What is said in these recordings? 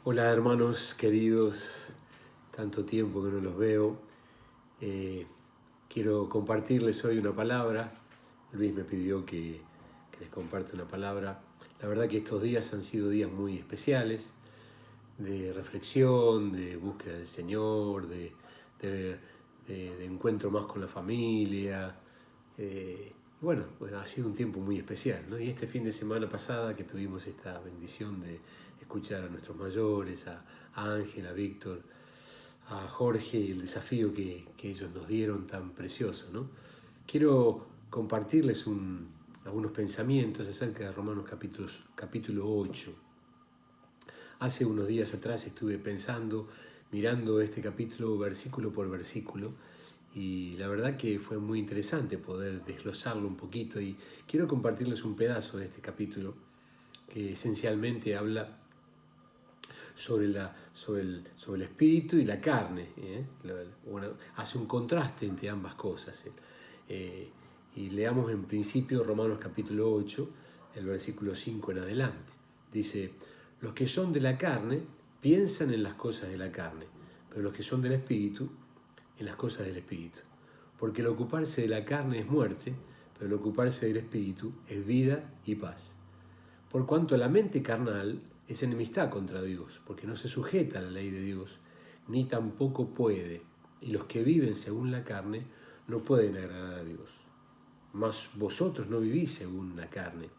Hola hermanos queridos, tanto tiempo que no los veo. Quiero compartirles hoy una palabra. Luis me pidió que les comparte una palabra. La verdad que estos días han sido días muy especiales, de reflexión, de búsqueda del Señor, de- de encuentro más con la familia. Bueno, pues ha sido un tiempo muy especial, ¿no? Y este fin de semana pasada que tuvimos esta bendición de escuchar a nuestros mayores, a Ángel, a Víctor, a Jorge y el desafío que ellos nos dieron tan precioso, ¿no? Quiero compartirles algunos pensamientos acerca de Romanos capítulo 8. Hace unos días atrás estuve pensando, mirando este capítulo versículo por versículo, y la verdad que fue muy interesante poder desglosarlo un poquito, y quiero compartirles un pedazo de este capítulo que esencialmente habla sobre el espíritu y la carne. Bueno, hace un contraste entre ambas cosas. Y leamos en principio Romanos capítulo 8, el versículo 5 en adelante. Dice: los que son de la carne piensan en las cosas de la carne, pero los que son del espíritu, en las cosas del espíritu. Porque el ocuparse de la carne es muerte, pero el ocuparse del espíritu es vida y paz. Por cuanto la mente carnal es enemistad contra Dios, porque no se sujeta a la ley de Dios, ni tampoco puede, y los que viven según la carne no pueden agradar a Dios. Mas vosotros no vivís según la carne,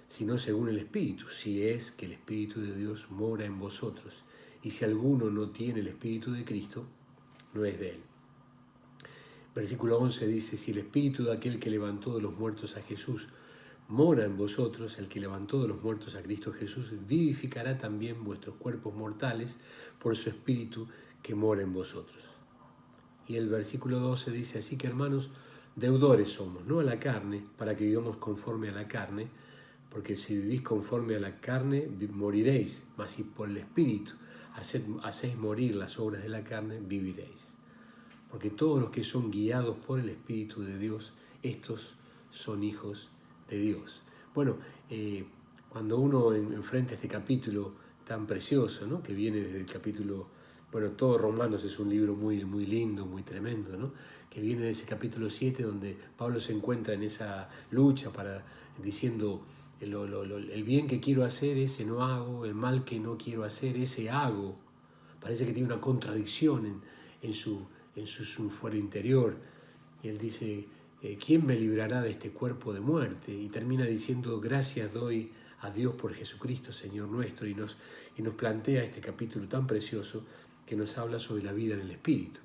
sino según el Espíritu, si es que el Espíritu de Dios mora en vosotros. Y si alguno no tiene el Espíritu de Cristo, no es de él. Versículo 11 dice: si el Espíritu de aquel que levantó de los muertos a Jesús mora en vosotros, el que levantó de los muertos a Cristo Jesús vivificará también vuestros cuerpos mortales por su Espíritu que mora en vosotros. Y el versículo 12 dice: así que hermanos, deudores somos, no a la carne, para que vivamos conforme a la carne, porque si vivís conforme a la carne, moriréis, mas si por el Espíritu hacéis morir las obras de la carne, viviréis. Porque todos los que son guiados por el Espíritu de Dios, estos son hijos de Dios. Bueno, cuando uno enfrenta este capítulo tan precioso, ¿no?, que viene desde el capítulo, bueno, todo Romanos es un libro muy, muy lindo, muy tremendo, ¿no?, que viene de ese capítulo 7, donde Pablo se encuentra en esa lucha diciendo: el bien que quiero hacer, ese no hago; el mal que no quiero hacer, ese hago. Parece que tiene una contradicción en su fuero interior. Y él dice: ¿quién me librará de este cuerpo de muerte? Y termina diciendo: gracias doy a Dios por Jesucristo, Señor nuestro. Y nos plantea este capítulo tan precioso que nos habla sobre la vida en el Espíritu.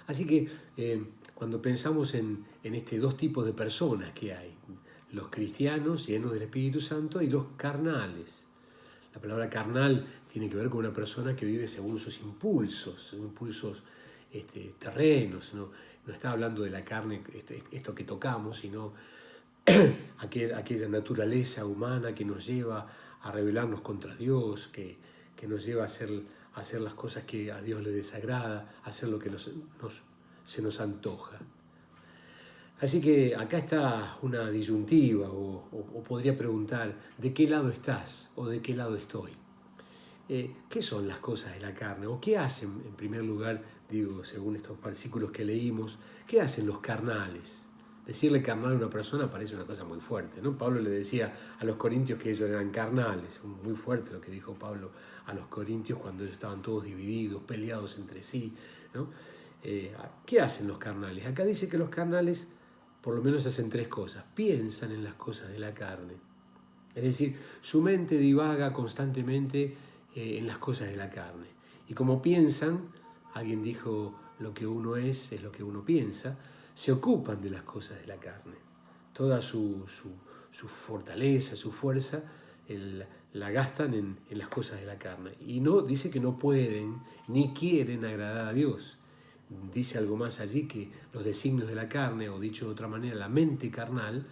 Así que cuando pensamos en estos dos tipos de personas que hay, los cristianos llenos del Espíritu Santo y los carnales. La palabra carnal tiene que ver con una persona que vive según sus impulsos terrenos. No está hablando de la carne, esto que tocamos, sino aquella naturaleza humana que nos lleva a rebelarnos contra Dios, que nos lleva a hacer las cosas que a Dios le desagrada, a hacer lo que se nos antoja. Así que acá está una disyuntiva, o podría preguntar: ¿de qué lado estás o de qué lado estoy? ¿Qué son las cosas de la carne? ¿O qué hacen, en primer lugar, digo, según estos versículos que leímos, qué hacen los carnales? Decirle carnal a una persona parece una cosa muy fuerte, ¿no? Pablo le decía a los corintios que ellos eran carnales. Muy fuerte lo que dijo Pablo a los corintios cuando ellos estaban todos divididos, peleados entre sí, ¿no? ¿Qué hacen los carnales? Acá dice que los carnales por lo menos hacen tres cosas: piensan en las cosas de la carne. Es decir, su mente divaga constantemente en las cosas de la carne. Y como piensan, alguien dijo: lo que uno es lo que uno piensa. Se ocupan de las cosas de la carne. Toda su fortaleza, su fuerza, la gastan en las cosas de la carne. Y no dice que no pueden ni quieren agradar a Dios. Dice algo más allí, que los designios de la carne, o dicho de otra manera, la mente carnal,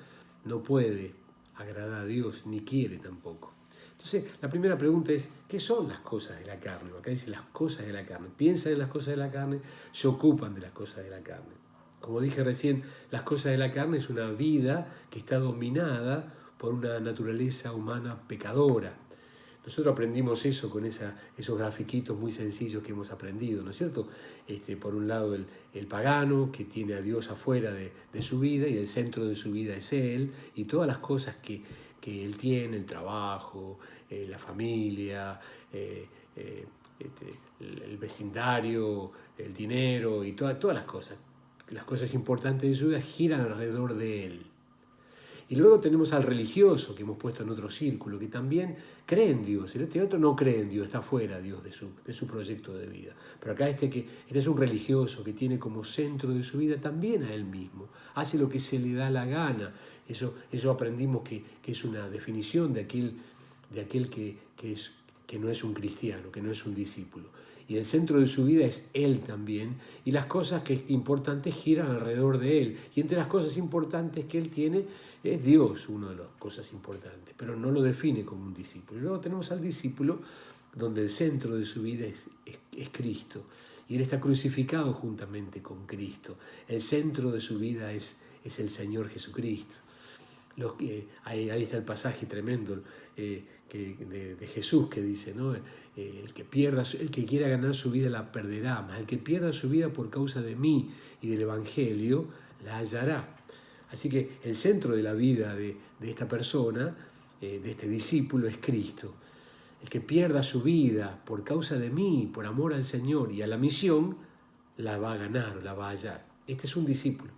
no puede agradar a Dios, ni quiere tampoco. Entonces, la primera pregunta es: ¿qué son las cosas de la carne? Acá dice las cosas de la carne. Piensan en las cosas de la carne, se ocupan de las cosas de la carne. Como dije recién, las cosas de la carne es una vida que está dominada por una naturaleza humana pecadora. Nosotros aprendimos eso con esos grafiquitos muy sencillos que hemos aprendido, ¿no es cierto? Por un lado el pagano, que tiene a Dios afuera de su vida, y el centro de su vida es Él, y todas las cosas que Él tiene, el trabajo, la familia, el vecindario, el dinero y todas las cosas importantes de su vida giran alrededor de Él. Y luego tenemos al religioso que hemos puesto en otro círculo, que también cree en Dios. Este otro no cree en Dios, está fuera Dios de su proyecto de vida. Pero acá este es un religioso que tiene como centro de su vida también a él mismo. Hace lo que se le da la gana. Eso aprendimos que es una definición de aquel que no es un cristiano, que no es un discípulo. Y el centro de su vida es Él también, y las cosas importantes giran alrededor de Él. Y entre las cosas importantes que Él tiene es Dios, una de las cosas importantes, pero no lo define como un discípulo. Y luego tenemos al discípulo, donde el centro de su vida es Cristo, y Él está crucificado juntamente con Cristo. El centro de su vida es el Señor Jesucristo. Ahí está el pasaje tremendo de Jesús que dice, ¿no? El que quiera ganar su vida la perderá, mas el que pierda su vida por causa de mí y del Evangelio la hallará. Así que el centro de la vida de esta persona, de este discípulo, es Cristo. El que pierda su vida por causa de mí, por amor al Señor y a la misión, la va a ganar, la va a hallar. Este es un discípulo.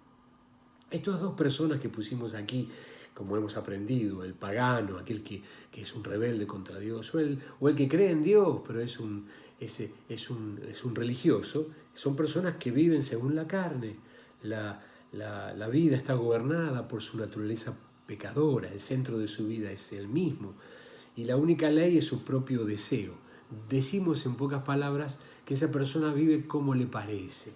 Estas dos personas que pusimos aquí, como hemos aprendido, el pagano, aquel que es un rebelde contra Dios, o el que cree en Dios, pero es un religioso, son personas que viven según la carne. La vida está gobernada por su naturaleza pecadora, el centro de su vida es el mismo, y la única ley es su propio deseo. Decimos en pocas palabras que esa persona vive como le parece.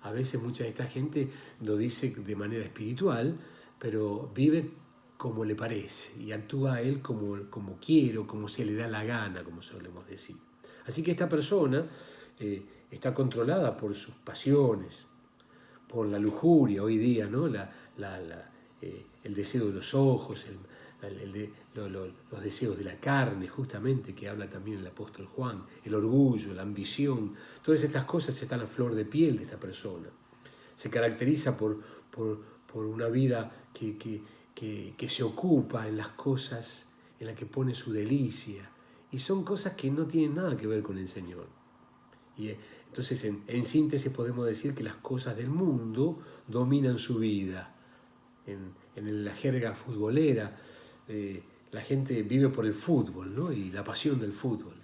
A veces mucha de esta gente lo dice de manera espiritual, pero vive como le parece y actúa él como quiere o como se le da la gana, como solemos decir. Así que esta persona está controlada por sus pasiones, por la lujuria hoy día, ¿no? El deseo de los ojos, los deseos de la carne, justamente, que habla también el apóstol Juan, el orgullo, la ambición, todas estas cosas están a flor de piel de esta persona. Se caracteriza por una vida que se ocupa en las cosas en las que pone su delicia, y son cosas que no tienen nada que ver con el Señor. Y entonces, en síntesis, podemos decir que las cosas del mundo dominan su vida. En la jerga futbolera, la gente vive por el fútbol, ¿no? Y la pasión del fútbol.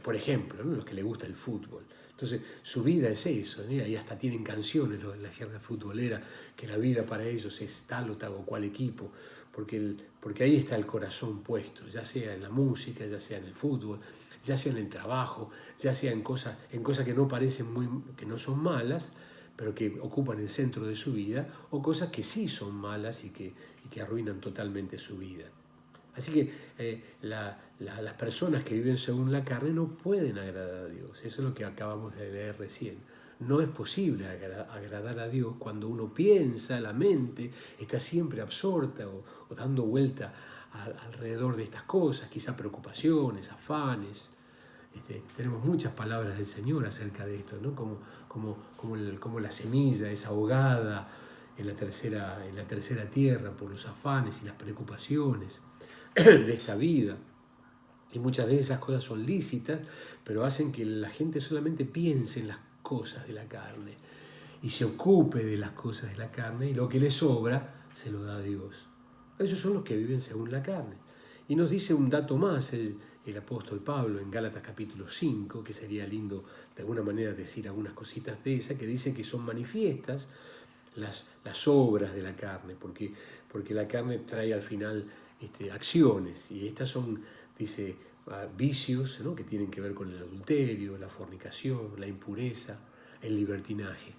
Por ejemplo, ¿no? Los que les gusta el fútbol. Entonces, su vida es eso, ¿no? Y hasta tienen canciones en la jerga futbolera, que la vida para ellos es tal o cual equipo, porque ahí está el corazón puesto, ya sea en la música, ya sea en el fútbol, ya sea en el trabajo, ya sea en cosas que no parecen que no son malas, pero que ocupan el centro de su vida, o cosas que sí son malas y que arruinan totalmente su vida. Así que las personas que viven según la carne no pueden agradar a Dios. Eso es lo que acabamos de leer recién. No es posible agradar a Dios cuando uno piensa, la mente está siempre absorta o dando vuelta alrededor de estas cosas, quizá preocupaciones, afanes. Tenemos muchas palabras del Señor acerca de esto, ¿no? Como la semilla es ahogada en la tercera tierra por los afanes y las preocupaciones de esta vida. Y muchas de esas cosas son lícitas, pero hacen que la gente solamente piense en las cosas de la carne y se ocupe de las cosas de la carne, y lo que le sobra se lo da a Dios. Esos son los que viven según la carne. Y nos dice un dato más el apóstol Pablo en Gálatas capítulo 5, que sería lindo de alguna manera decir algunas cositas de esa, que dice que son manifiestas las obras de la carne, porque la carne trae al final acciones, y estas son, dice, vicios, ¿no? Que tienen que ver con el adulterio, la fornicación, la impureza, el libertinaje.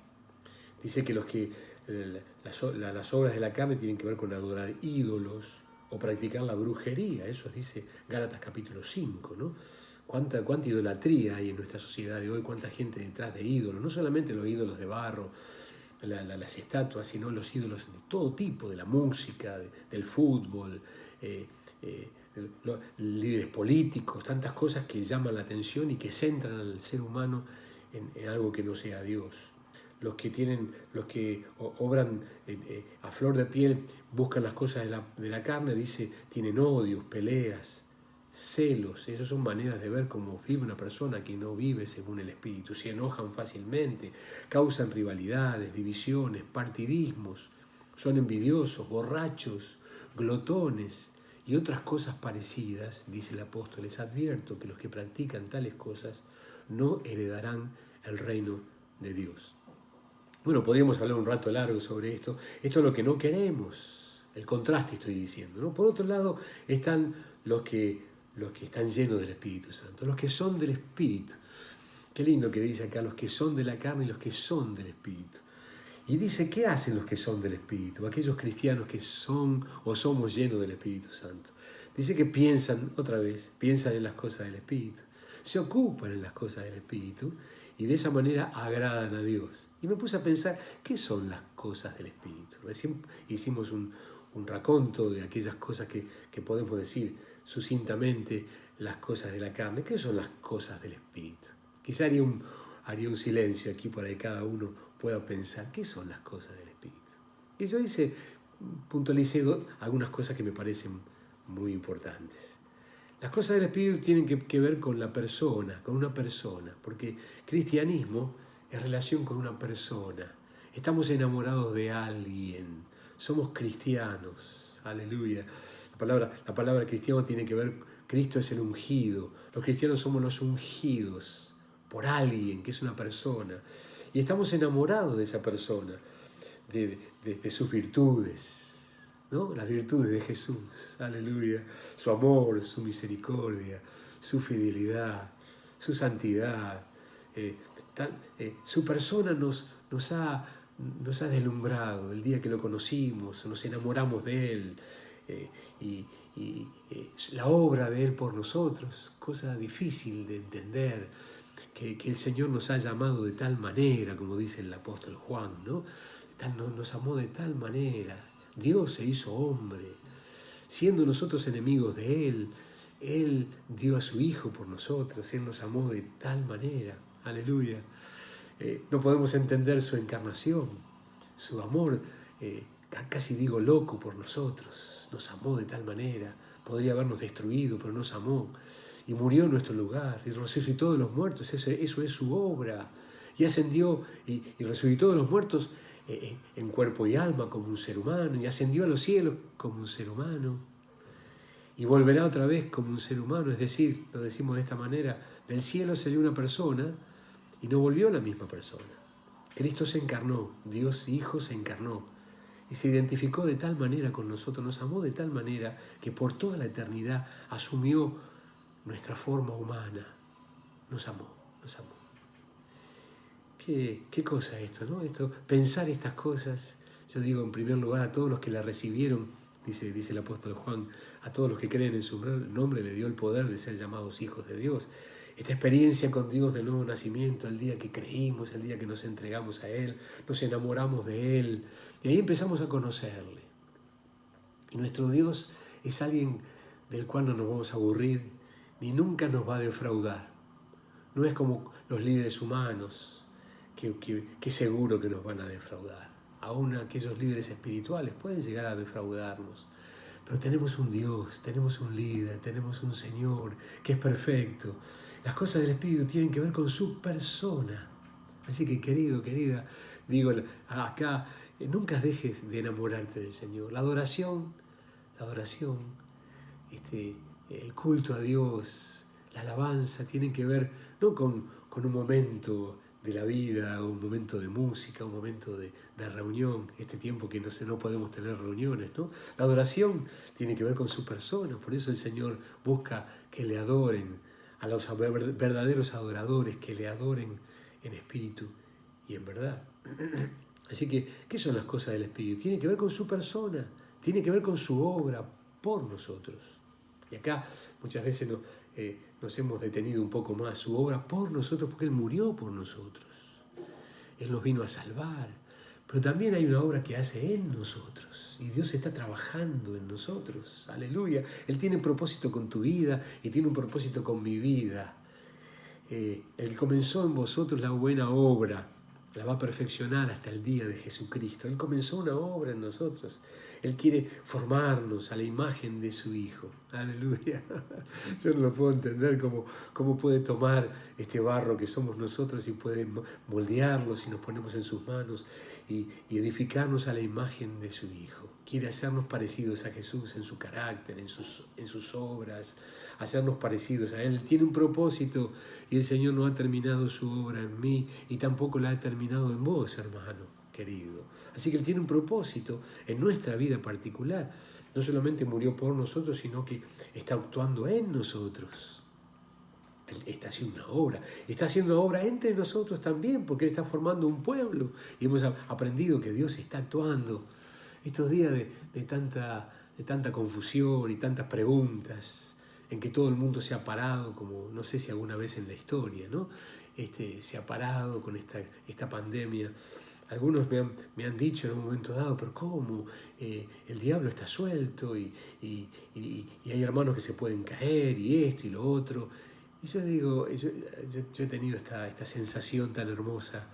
Dice que las obras de la carne tienen que ver con adorar ídolos o practicar la brujería. Eso dice Gálatas capítulo 5, ¿no? Cuánta idolatría hay en nuestra sociedad de hoy, cuánta gente detrás de ídolos, no solamente los ídolos de barro, las estatuas, sino los ídolos de todo tipo, de la música, del fútbol, líderes políticos, tantas cosas que llaman la atención y que centran al ser humano en algo que no sea Dios. Los que obran a flor de piel, buscan las cosas de la carne, dice, tienen odios, peleas, celos. Esas son maneras de ver cómo vive una persona que no vive según el Espíritu. Se enojan fácilmente, causan rivalidades, divisiones, partidismos, son envidiosos, borrachos, glotones y otras cosas parecidas. Dice el apóstol, les advierto que los que practican tales cosas no heredarán el reino de Dios. Bueno, podríamos hablar un rato largo sobre esto. Esto es lo que no queremos, el contraste estoy diciendo, ¿no? Por otro lado están los que están llenos del Espíritu Santo, los que son del Espíritu. Qué lindo que dice acá, los que son de la carne y los que son del Espíritu. Y dice, ¿qué hacen los que son del Espíritu? Aquellos cristianos que son o somos llenos del Espíritu Santo. Dice que piensan en las cosas del Espíritu, se ocupan en las cosas del Espíritu y de esa manera agradan a Dios. Y me puse a pensar, ¿qué son las cosas del Espíritu? Recién hicimos un raconto de aquellas cosas que podemos decir sucintamente, las cosas de la carne. ¿Qué son las cosas del Espíritu? Quizá haría un silencio aquí para que cada uno pueda pensar, ¿qué son las cosas del Espíritu? Y yo puntualicé algunas cosas que me parecen muy importantes. Las cosas del Espíritu tienen que ver con la persona, con una persona, porque cristianismo es relación con una persona. Estamos enamorados de alguien, somos cristianos, aleluya. La palabra cristiano tiene que ver, Cristo es el ungido, los cristianos somos los ungidos por alguien que es una persona, y estamos enamorados de esa persona, de sus virtudes, ¿no? Las virtudes de Jesús, aleluya, su amor, su misericordia, su fidelidad, su santidad, su persona nos ha deslumbrado el día que lo conocimos, nos enamoramos de Él, y la obra de Él por nosotros, cosa difícil de entender, que el Señor nos ha llamado de tal manera, como dice el apóstol Juan, ¿no? Nos amó de tal manera. Dios se hizo hombre, siendo nosotros enemigos de Él, Él dio a su Hijo por nosotros, Él nos amó de tal manera, aleluya. No podemos entender su encarnación, su amor, casi digo loco por nosotros, nos amó de tal manera, podría habernos destruido, pero nos amó, y murió en nuestro lugar, y resucitó de los muertos, eso es su obra, y ascendió y resucitó de los muertos, en cuerpo y alma como un ser humano, y ascendió a los cielos como un ser humano, y volverá otra vez como un ser humano, es decir, lo decimos de esta manera, del cielo salió una persona y no volvió la misma persona. Cristo se encarnó, Dios Hijo se encarnó y se identificó de tal manera con nosotros, nos amó de tal manera que por toda la eternidad asumió nuestra forma humana, nos amó. ¿Qué cosa esto, no? Pensar estas cosas, yo digo en primer lugar a todos los que la recibieron, dice el apóstol Juan, a todos los que creen en su nombre le dio el poder de ser llamados hijos de Dios. Esta experiencia con Dios del nuevo nacimiento, el día que creímos, el día que nos entregamos a Él, nos enamoramos de Él, y ahí empezamos a conocerle. Y nuestro Dios es alguien del cual no nos vamos a aburrir, ni nunca nos va a defraudar. No es como los líderes humanos, que seguro que nos van a defraudar. Aún aquellos líderes espirituales pueden llegar a defraudarnos. Pero tenemos un Dios, tenemos un líder, tenemos un Señor que es perfecto. Las cosas del Espíritu tienen que ver con su persona. Así que, querido, querida, digo acá, nunca dejes de enamorarte del Señor. La adoración, el culto a Dios, la alabanza, tienen que ver no con un momento de la vida, un momento de música, un momento de reunión, este tiempo que no podemos tener reuniones, ¿no? La adoración tiene que ver con su persona, por eso el Señor busca que le adoren, a los verdaderos adoradores, que le adoren en espíritu y en verdad. Así que, ¿qué son las cosas del Espíritu? Tiene que ver con su persona, tiene que ver con su obra por nosotros. Y acá muchas veces nos hemos detenido un poco más, su obra por nosotros, porque Él murió por nosotros. Él nos vino a salvar, pero también hay una obra que hace en nosotros. Y Dios está trabajando en nosotros. Aleluya. Él tiene un propósito con tu vida y tiene un propósito con mi vida. El que comenzó en vosotros la buena obra, la va a perfeccionar hasta el día de Jesucristo. Él comenzó una obra en nosotros. Él quiere formarnos a la imagen de su Hijo. Aleluya. Yo no lo puedo entender cómo puede tomar este barro que somos nosotros y puede moldearlo si nos ponemos en sus manos y edificarnos a la imagen de su Hijo. Quiere hacernos parecidos a Jesús en su carácter, en sus obras, hacernos parecidos a Él. Tiene un propósito y el Señor no ha terminado su obra en mí y tampoco la ha terminado en vos, hermano querido. Así que Él tiene un propósito en nuestra vida particular. No solamente murió por nosotros, sino que está actuando en nosotros. Él está haciendo una obra. Está haciendo obra entre nosotros también, porque Él está formando un pueblo. Y hemos aprendido que Dios está actuando. Estos días de tanta confusión y tantas preguntas, en que todo el mundo se ha parado, como no sé si alguna vez en la historia, ¿no? Se ha parado con esta pandemia. Algunos me han dicho en un momento dado, pero ¿cómo? El diablo está suelto y hay hermanos que se pueden caer y esto y lo otro. Y yo digo, yo he tenido esta sensación tan hermosa.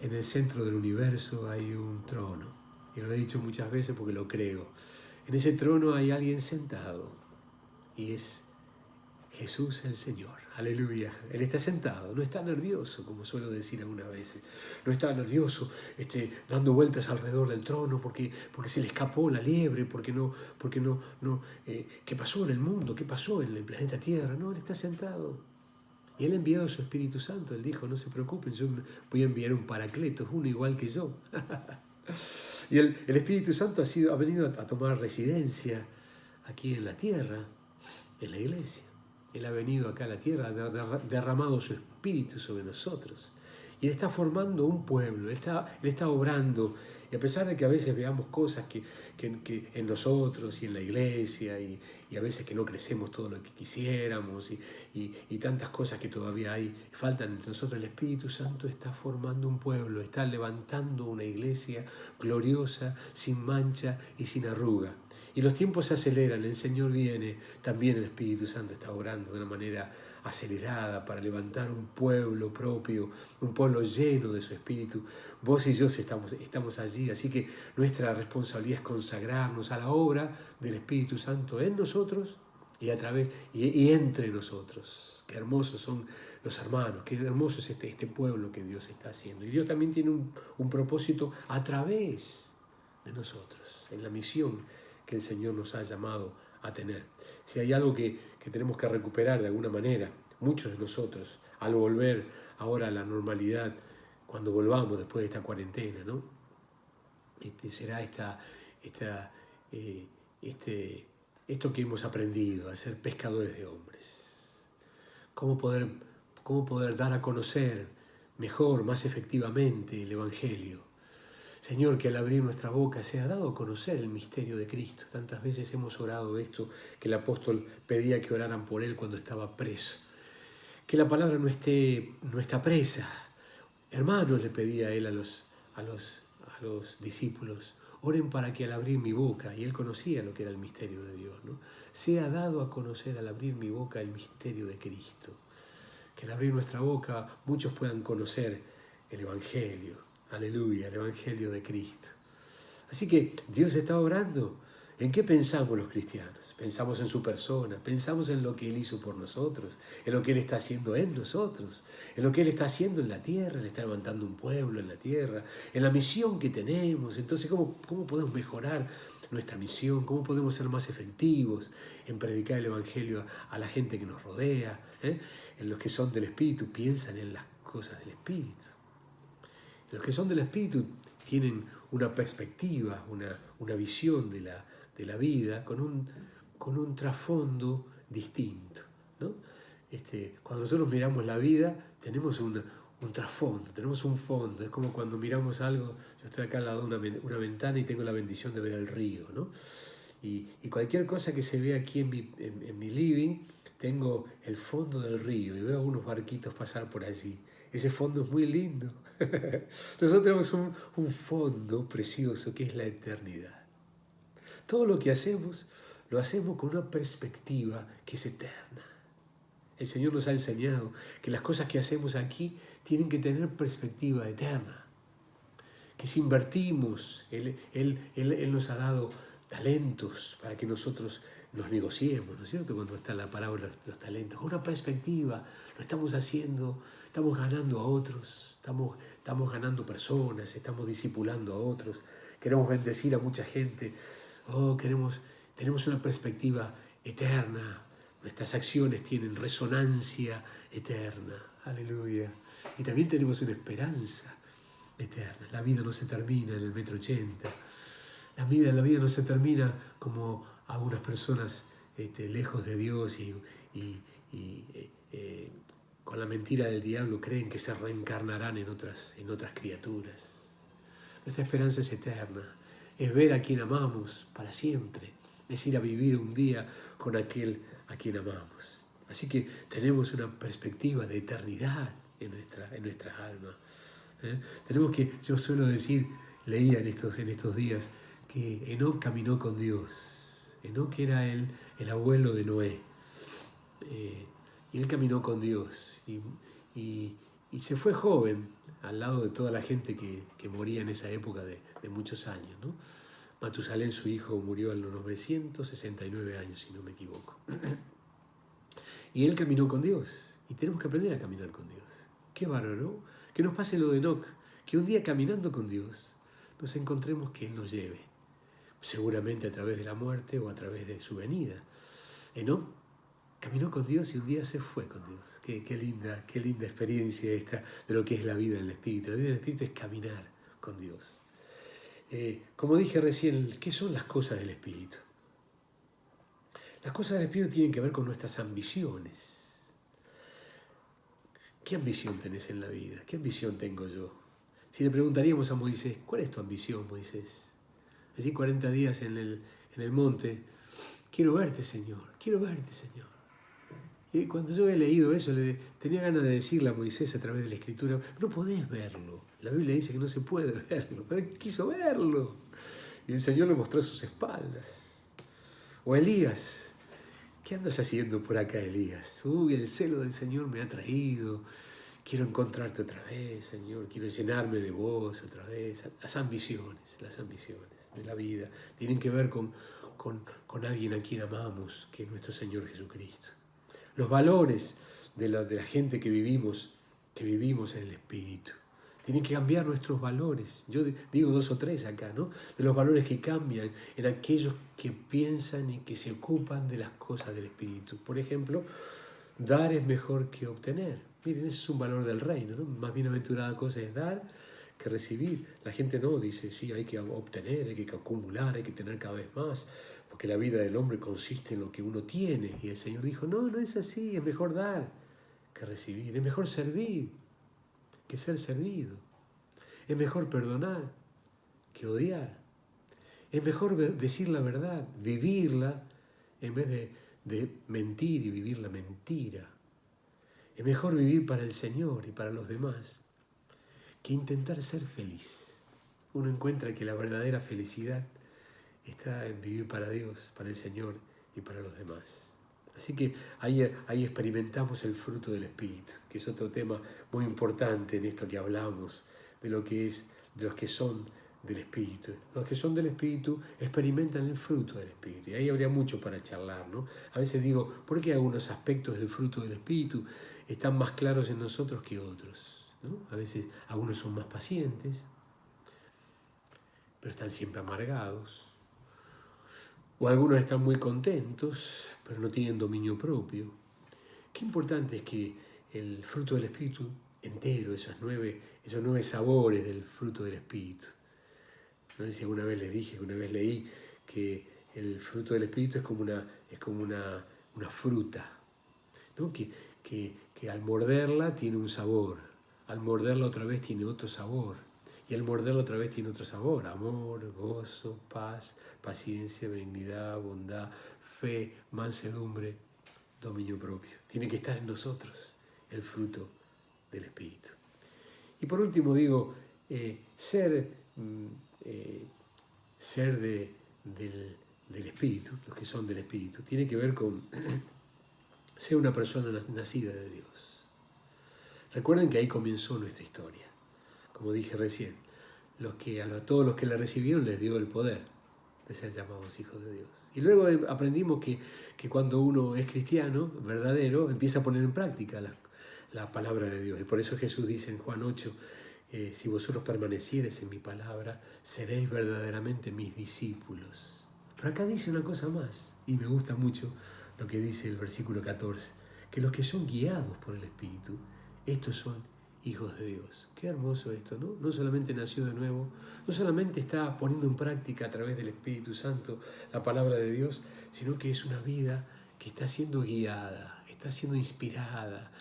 En el centro del universo hay un trono. Y lo he dicho muchas veces porque lo creo. En ese trono hay alguien sentado y es Jesús el Señor. Aleluya. Él está sentado, no está nervioso, como suelo decir algunas veces. No está nervioso dando vueltas alrededor del trono porque se le escapó la liebre, ¿qué pasó en el mundo? ¿Qué pasó en el planeta Tierra? No, Él está sentado. Y Él ha enviado a su Espíritu Santo. Él dijo, no se preocupen, yo voy a enviar un paracleto, uno igual que yo. Y el Espíritu Santo ha venido a tomar residencia aquí en la tierra, en la iglesia. Él ha venido acá a la tierra, ha derramado su espíritu sobre nosotros. Y Él está formando un pueblo, Él está obrando. Y a pesar de que a veces veamos cosas que en nosotros y en la iglesia, y a veces que no crecemos todo lo que quisiéramos, y tantas cosas que todavía faltan entre nosotros, el Espíritu Santo está formando un pueblo, está levantando una iglesia gloriosa, sin mancha y sin arruga. Y los tiempos se aceleran, el Señor viene, también el Espíritu Santo está obrando de una manera acelerada para levantar un pueblo propio, un pueblo lleno de su Espíritu. Vos y yo estamos allí, así que nuestra responsabilidad es consagrarnos a la obra del Espíritu Santo en nosotros y a través y entre nosotros. Qué hermosos son los hermanos, qué hermoso es este pueblo que Dios está haciendo. Y Dios también tiene un propósito a través de nosotros, en la misión que el Señor nos ha llamado a tener. Si hay algo que tenemos que recuperar de alguna manera, muchos de nosotros, al volver ahora a la normalidad, cuando volvamos después de esta cuarentena, ¿no? Será esto que hemos aprendido, a ser pescadores de hombres. Cómo poder dar a conocer mejor, más efectivamente el Evangelio. Señor, que al abrir nuestra boca sea dado a conocer el misterio de Cristo. Tantas veces hemos orado esto, que el apóstol pedía que oraran por él cuando estaba preso. Que la palabra no está presa. Hermanos, le pedía él a los discípulos, oren para que al abrir mi boca, y él conocía lo que era el misterio de Dios, ¿no? Sea dado a conocer al abrir mi boca el misterio de Cristo. Que al abrir nuestra boca muchos puedan conocer el Evangelio. Aleluya, el Evangelio de Cristo. Así que Dios está obrando. ¿En qué pensamos los cristianos? Pensamos en su persona, pensamos en lo que Él hizo por nosotros, en lo que Él está haciendo en nosotros, en lo que Él está haciendo en la tierra. Él está levantando un pueblo en la tierra, en la misión que tenemos. Entonces, ¿cómo podemos mejorar nuestra misión? ¿Cómo podemos ser más efectivos en predicar el Evangelio a la gente que nos rodea? En los que son del Espíritu piensan en las cosas del Espíritu. Los que son del Espíritu tienen una perspectiva, una visión de la vida con un trasfondo distinto, ¿no? Cuando nosotros miramos la vida, tenemos un trasfondo, tenemos un fondo. Es como cuando miramos algo, yo estoy acá al lado de una ventana y tengo la bendición de ver el río, ¿no? Y cualquier cosa que se ve aquí en mi living tengo el fondo del río y veo unos barquitos pasar por allí. Ese fondo es muy lindo. Nosotros tenemos un fondo precioso que es la eternidad. Todo lo que hacemos, lo hacemos con una perspectiva que es eterna. El Señor nos ha enseñado que las cosas que hacemos aquí tienen que tener perspectiva eterna. Que si invertimos, Él nos ha dado talentos para que nosotros nos negociemos, ¿no es cierto? Cuando está la parábola de los talentos, con una perspectiva, lo estamos haciendo, estamos ganando a otros, estamos ganando personas, estamos discipulando a otros, queremos bendecir a mucha gente, tenemos una perspectiva eterna, nuestras acciones tienen resonancia eterna, aleluya, y también tenemos una esperanza eterna. La vida no se termina en el 1,80 m. La vida no se termina como algunas personas lejos de Dios y con la mentira del diablo creen que se reencarnarán en otras criaturas. Nuestra esperanza es eterna, es ver a quien amamos para siempre, es ir a vivir un día con aquel a quien amamos. Así que tenemos una perspectiva de eternidad en nuestras almas. Tenemos que, yo suelo decir, leía en estos días, que Enoc caminó con Dios. Enoc era el abuelo de Noé. Y él caminó con Dios. Y se fue joven, al lado de toda la gente que moría en esa época de muchos años, ¿no? Matusalén, su hijo, murió a los 969 años, si no me equivoco. Y él caminó con Dios. Y tenemos que aprender a caminar con Dios. Qué bárbaro, ¿no? Que nos pase lo de Enoc, que un día caminando con Dios nos encontremos que Él nos lleve, seguramente a través de la muerte o a través de su venida. Enoc caminó con Dios y un día se fue con Dios. Qué linda experiencia esta de lo que es la vida en el Espíritu. La vida en el Espíritu es caminar con Dios. Como dije recién, ¿qué son las cosas del Espíritu? Las cosas del Espíritu tienen que ver con nuestras ambiciones. ¿Qué ambición tenés en la vida? ¿Qué ambición tengo yo? Si le preguntaríamos a Moisés, ¿cuál es tu ambición, Moisés? Allí 40 días en el monte, quiero verte, Señor, quiero verte, Señor. Y cuando yo he leído eso, tenía ganas de decirle a Moisés a través de la Escritura, no podés verlo. La Biblia dice que no se puede verlo, pero él quiso verlo. Y el Señor le mostró sus espaldas. O Elías, ¿qué andas haciendo por acá, Elías? Uy, el celo del Señor me ha traído. Quiero encontrarte otra vez, Señor. Quiero llenarme de vos otra vez. Las ambiciones de la vida tienen que ver con alguien a quien amamos, que es nuestro Señor Jesucristo. Los valores de la gente que vivimos en el Espíritu. Tienen que cambiar nuestros valores. Yo digo 2 o 3 acá, ¿no? De los valores que cambian en aquellos que piensan y que se ocupan de las cosas del Espíritu. Por ejemplo, dar es mejor que obtener. Miren, ese es un valor del reino, ¿no? Más bienaventurada cosa es dar que recibir. La gente no dice, sí, hay que obtener, hay que acumular, hay que tener cada vez más, porque la vida del hombre consiste en lo que uno tiene. Y el Señor dijo, no es así, es mejor dar que recibir, es mejor servir que ser servido. Es mejor perdonar que odiar. Es mejor decir la verdad, vivirla, en vez de mentir y vivir la mentira. Es mejor vivir para el Señor y para los demás que intentar ser feliz. Uno encuentra que la verdadera felicidad está en vivir para Dios, para el Señor y para los demás. Así que ahí experimentamos el fruto del Espíritu, que es otro tema muy importante en esto que hablamos, de los que son del Espíritu. Los que son del Espíritu experimentan el fruto del Espíritu. Y ahí habría mucho para charlar, ¿no? A veces digo, ¿por qué algunos aspectos del fruto del Espíritu están más claros en nosotros que otros, ¿no? A veces algunos son más pacientes, pero están siempre amargados. O algunos están muy contentos, pero no tienen dominio propio. Qué importante es que el fruto del Espíritu entero, esos nueve sabores del fruto del Espíritu. No sé si alguna vez les dije, una vez leí que el fruto del Espíritu es como una fruta, ¿no? Que al morderla tiene un sabor, al morderla otra vez tiene otro sabor, y al morderla otra vez tiene otro sabor: amor, gozo, paz, paciencia, benignidad, bondad, fe, mansedumbre, dominio propio. Tiene que estar en nosotros el fruto del Espíritu. Y por último digo, ser del Espíritu, los que son del Espíritu, tiene que ver con ser una persona nacida de Dios. Recuerden que ahí comenzó nuestra historia. Como dije recién, a todos los que la recibieron les dio el poder de ser llamados hijos de Dios. Y luego aprendimos que cuando uno es cristiano, verdadero, empieza a poner en práctica la palabra de Dios. Y por eso Jesús dice en Juan 8, si vosotros permaneciereis en mi palabra, seréis verdaderamente mis discípulos. Pero acá dice una cosa más, y me gusta mucho lo que dice el versículo 14, que los que son guiados por el Espíritu, estos son hijos de Dios. Qué hermoso esto, ¿no? No solamente nació de nuevo, no solamente está poniendo en práctica a través del Espíritu Santo la palabra de Dios, sino que es una vida que está siendo guiada, está siendo inspirada,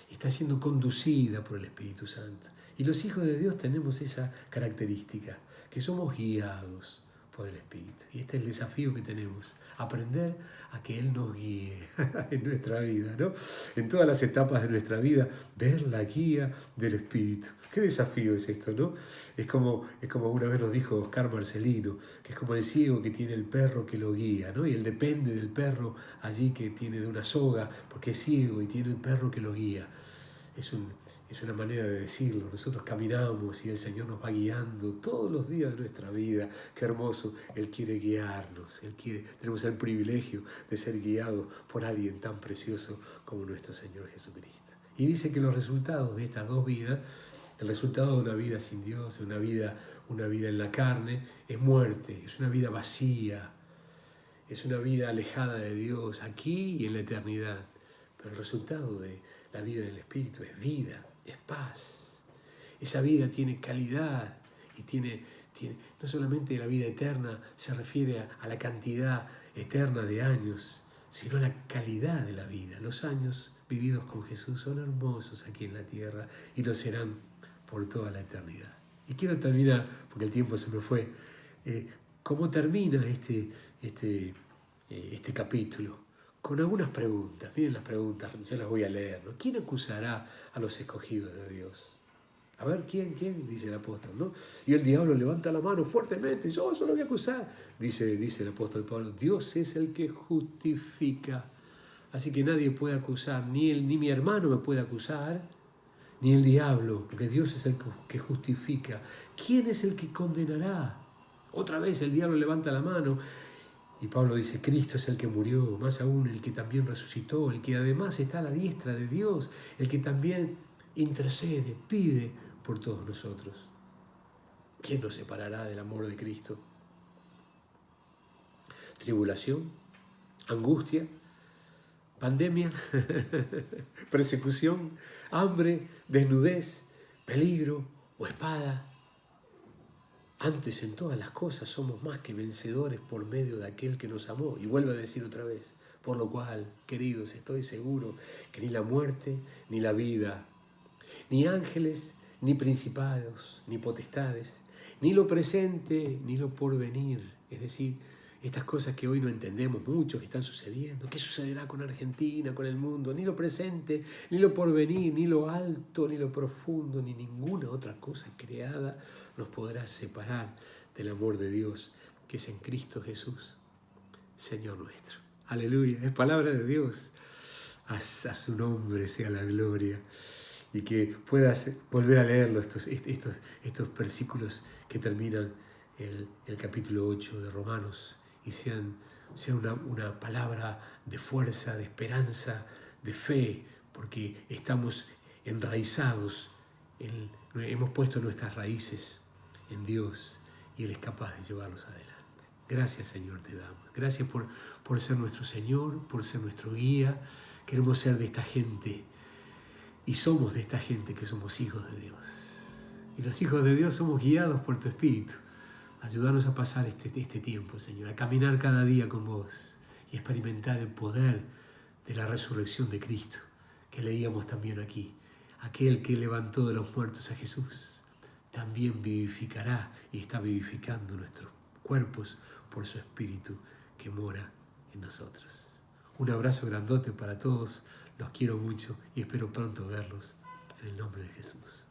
está siendo conducida por el Espíritu Santo. Y los hijos de Dios tenemos esa característica, que somos guiados por el Espíritu. Y este es el desafío que tenemos, aprender a que Él nos guíe en nuestra vida, ¿no? En todas las etapas de nuestra vida, ver la guía del Espíritu. Qué desafío es esto, ¿no? Es como una vez nos dijo Oscar Marcelino, que es como el ciego que tiene el perro que lo guía, ¿no? Y él depende del perro allí que tiene de una soga, porque es ciego y tiene el perro que lo guía. Es una manera de decirlo. Nosotros caminamos y el Señor nos va guiando todos los días de nuestra vida. Qué hermoso. Él quiere guiarnos. Tenemos el privilegio de ser guiados por alguien tan precioso como nuestro Señor Jesucristo. Y dice que los resultados de estas dos vidas, el resultado de una vida sin Dios, de una vida en la carne, es muerte, es una vida vacía, es una vida alejada de Dios aquí y en la eternidad. Pero el resultado de la vida del Espíritu es vida, es paz. Esa vida tiene calidad y tiene no solamente la vida eterna se refiere a la cantidad eterna de años, sino a la calidad de la vida. Los años vividos con Jesús son hermosos aquí en la tierra y lo serán por toda la eternidad. Y quiero terminar, porque el tiempo se me fue, ¿cómo termina este capítulo? Con algunas preguntas. Miren las preguntas, yo las voy a leer, ¿no? ¿Quién acusará a los escogidos de Dios? A ver, ¿quién? Dice el apóstol, ¿no? Y el diablo levanta la mano fuertemente, yo solo voy a acusar. Dice el apóstol Pablo, Dios es el que justifica. Así que nadie puede acusar, ni mi hermano me puede acusar, ni el diablo, porque Dios es el que justifica. ¿Quién es el que condenará? Otra vez el diablo levanta la mano. Y Pablo dice, Cristo es el que murió, más aún el que también resucitó, el que además está a la diestra de Dios, el que también intercede, pide por todos nosotros. ¿Quién nos separará del amor de Cristo? ¿Tribulación? ¿Angustia? ¿Pandemia? ¿Persecución? ¿Hambre? ¿Desnudez? ¿Peligro? ¿O espada? Antes en todas las cosas somos más que vencedores por medio de aquel que nos amó. Y vuelve a decir otra vez, por lo cual, queridos, estoy seguro que ni la muerte, ni la vida, ni ángeles, ni principados, ni potestades, ni lo presente, ni lo porvenir, es decir, estas cosas que hoy no entendemos mucho, que están sucediendo, ¿qué sucederá con Argentina, con el mundo? Ni lo presente, ni lo porvenir, ni lo alto, ni lo profundo, ni ninguna otra cosa creada nos podrá separar del amor de Dios, que es en Cristo Jesús, Señor nuestro. Aleluya, es palabra de Dios. A su nombre sea la gloria. Y que puedas volver a leerlo, estos versículos que terminan el capítulo 8 de Romanos, y sean una palabra de fuerza, de esperanza, de fe, porque estamos enraizados, hemos puesto nuestras raíces en Dios y Él es capaz de llevarlos adelante. Gracias, Señor, te damos. Gracias por ser nuestro Señor, por ser nuestro guía. Queremos ser de esta gente y somos de esta gente que somos hijos de Dios. Y los hijos de Dios somos guiados por tu Espíritu. Ayúdanos a pasar este tiempo, Señor, a caminar cada día con vos y experimentar el poder de la resurrección de Cristo, que leíamos también aquí. Aquel que levantó de los muertos a Jesús también vivificará y está vivificando nuestros cuerpos por su Espíritu que mora en nosotros. Un abrazo grandote para todos, los quiero mucho y espero pronto verlos en el nombre de Jesús.